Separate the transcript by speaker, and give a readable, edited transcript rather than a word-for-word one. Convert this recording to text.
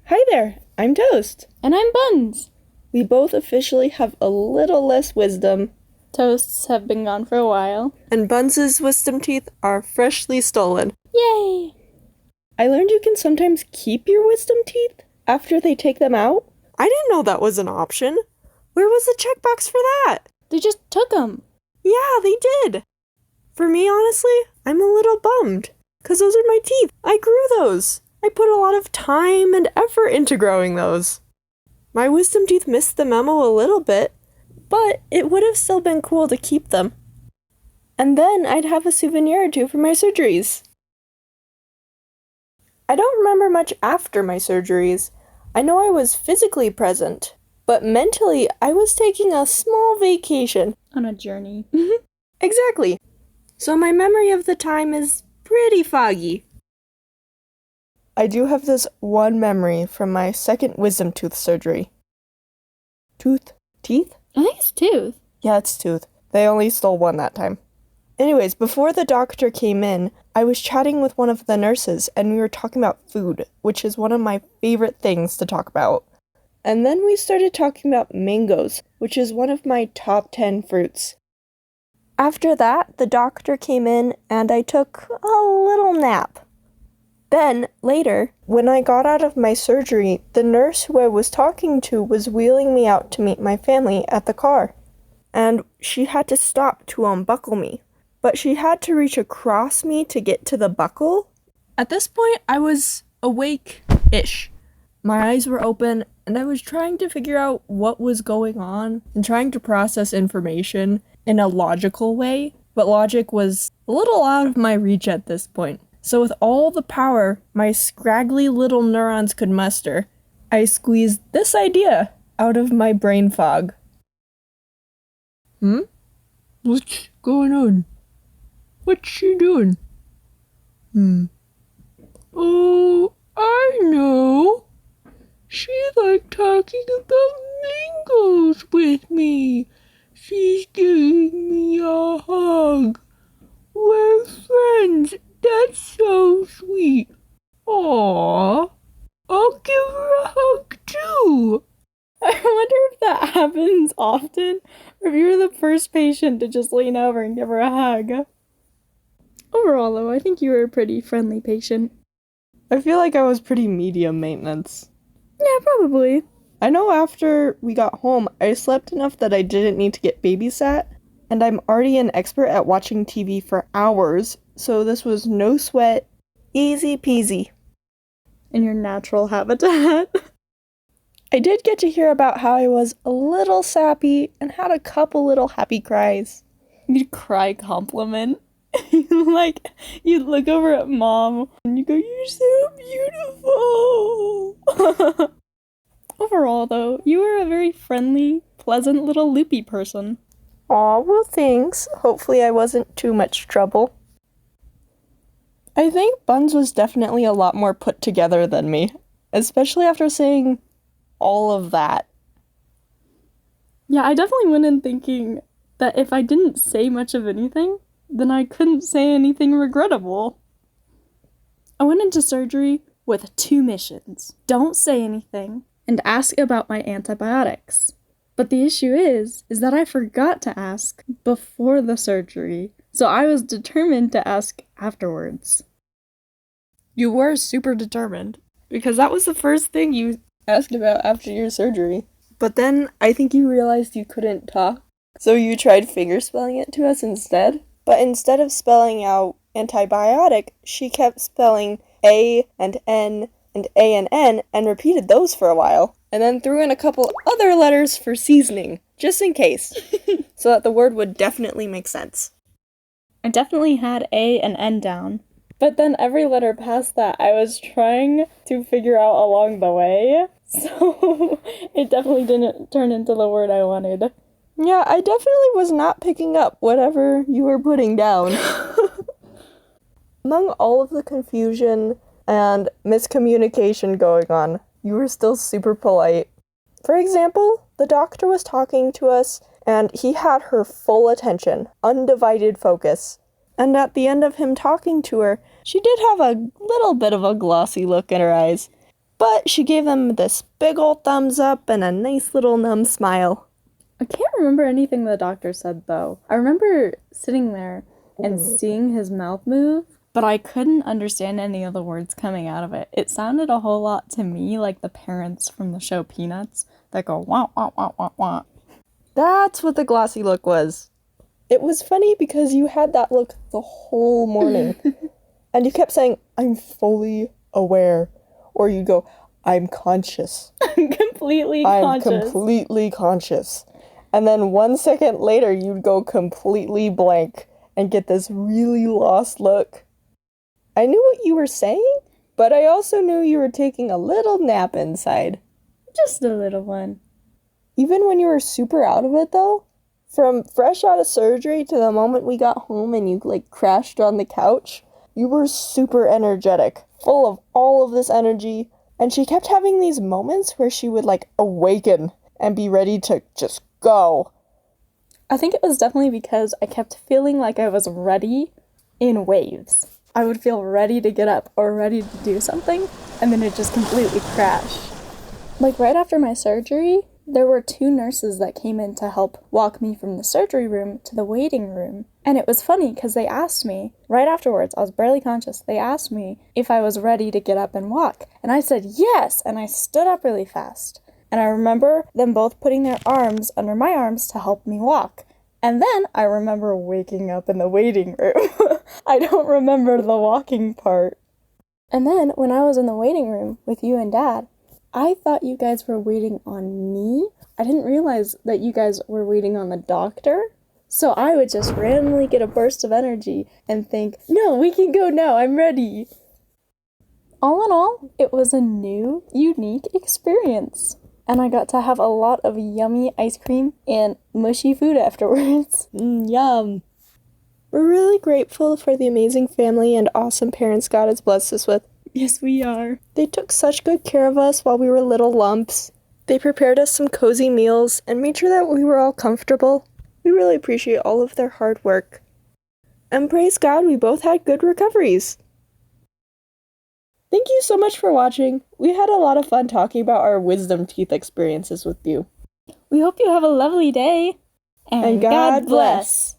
Speaker 1: Hi there, I'm Toast.
Speaker 2: And I'm Buns.
Speaker 1: We both officially have a little less wisdom.
Speaker 2: Toasts have been gone for a while.
Speaker 1: And Buns' wisdom teeth are freshly stolen.
Speaker 2: Yay!
Speaker 1: I learned you can sometimes keep your wisdom teeth after they take them out. I didn't know that was an option. Where was the checkbox for that?
Speaker 2: They just took them.
Speaker 1: Yeah, they did. For me, honestly, I'm a little bummed. Because those are my teeth. I grew those. I put a lot of time and effort into growing those. My wisdom teeth missed the memo a little bit, but it would have still been cool to keep them. And then I'd have a souvenir or two for my surgeries. I don't remember much after my surgeries. I know I was physically present, but mentally I was taking a small vacation.
Speaker 2: On a journey.
Speaker 1: Exactly. So my memory of the time is pretty foggy. I do have this one memory from my second wisdom tooth surgery. Teeth?
Speaker 2: I think it's tooth.
Speaker 1: Yeah, it's tooth. They only stole one that time. Anyways, before the doctor came in, I was chatting with one of the nurses and we were talking about food, which is one of my favorite things to talk about. And then we started talking about mangoes, which is one of my top 10 fruits. After that, the doctor came in and I took a little nap. Then, later, when I got out of my surgery, the nurse who I was talking to was wheeling me out to meet my family at the car. And she had to stop to unbuckle me. But she had to reach across me to get to the buckle. At this point, I was awake-ish. My eyes were open, and I was trying to figure out what was going on and trying to process information in a logical way. But logic was a little out of my reach at this point. So with all the power my scraggly little neurons could muster, I squeezed this idea out of my brain fog. What's going on? What's she doing? Oh, I know. She liked talking about mangoes with me. She's giving me a hug. We're friends. That's so sweet. Aww. I'll give her a hug too.
Speaker 2: I wonder if that happens often, or if you're the first patient to just lean over and give her a hug. Overall, though, I think you were a pretty friendly patient.
Speaker 1: I feel like I was pretty medium maintenance.
Speaker 2: Yeah, probably.
Speaker 1: I know after we got home, I slept enough that I didn't need to get babysat, and I'm already an expert at watching TV for hours, so this was no sweat, easy peasy.
Speaker 2: In your natural habitat.
Speaker 1: I did get to hear about how I was a little sappy and had a couple little happy cries.
Speaker 2: You'd cry compliment. You'd look over at mom and you go, "You're so beautiful." Overall, though, you were a very friendly, pleasant little loopy person.
Speaker 1: Aw, well thanks. Hopefully I wasn't too much trouble. I think Buns was definitely a lot more put together than me, especially after saying all of that.
Speaker 2: Yeah, I definitely went in thinking that if I didn't say much of anything, then I couldn't say anything regrettable. I went into surgery with 2 missions. Don't say anything, and ask about my antibiotics. But the issue is that I forgot to ask before the surgery, so I was determined to ask afterwards.
Speaker 1: You were super determined, because that was the first thing you asked about after your surgery. But then I think you realized you couldn't talk, so you tried fingerspelling it to us instead. But instead of spelling out antibiotic, she kept spelling A and N and A and N and repeated those for a while. And then threw in a couple other letters for seasoning, just in case, so that the word would definitely make sense.
Speaker 2: I definitely had A and N down. But then every letter past that I was trying to figure out along the way, so it definitely didn't turn into the word I wanted.
Speaker 1: Yeah, I definitely was not picking up whatever you were putting down. Among all of the confusion and miscommunication going on, you were still super polite. For example, the doctor was talking to us, and he had her full attention, undivided focus. And at the end of him talking to her, she did have a little bit of a glossy look in her eyes. But she gave them this big old thumbs up and a nice little numb smile.
Speaker 2: I can't remember anything the doctor said, though. I remember sitting there and seeing his mouth move, but I couldn't understand any of the words coming out of it. It sounded a whole lot to me like the parents from the show Peanuts that go, wah, wah, wah, wah, wah.
Speaker 1: That's what the glossy look was. It was funny because you had that look the whole morning. And you kept saying, I'm fully aware. Or you'd go, I'm conscious.
Speaker 2: I'm completely
Speaker 1: conscious. And then 1 second later, you'd go completely blank and get this really lost look. I knew what you were saying, but I also knew you were taking a little nap inside.
Speaker 2: Just a little one.
Speaker 1: Even when you were super out of it, though, from fresh out of surgery to the moment we got home and you, crashed on the couch, you were super energetic, full of all of this energy, and she kept having these moments where she would, awaken and be ready to just go.
Speaker 2: I think it was definitely because I kept feeling like I was ready in waves. I would feel ready to get up or ready to do something, and then it just completely crashed. Right after my surgery, there were 2 nurses that came in to help walk me from the surgery room to the waiting room. And it was funny because they asked me, right afterwards, I was barely conscious, they asked me if I was ready to get up and walk. And I said yes, and I stood up really fast. And I remember them both putting their arms under my arms to help me walk. And then I remember waking up in the waiting room. I don't remember the walking part. And then when I was in the waiting room with you and Dad, I thought you guys were waiting on me. I didn't realize that you guys were waiting on the doctor. So I would just randomly get a burst of energy and think, no, we can go now, I'm ready. All in all, it was a new, unique experience. And I got to have a lot of yummy ice cream and mushy food afterwards.
Speaker 1: Yum. We're really grateful for the amazing family and awesome parents God has blessed us with.
Speaker 2: Yes, we are.
Speaker 1: They took such good care of us while we were little lumps. They prepared us some cozy meals and made sure that we were all comfortable. We really appreciate all of their hard work. And praise God, we both had good recoveries. Thank you so much for watching. We had a lot of fun talking about our wisdom teeth experiences with you.
Speaker 2: We hope you have a lovely day. And God bless.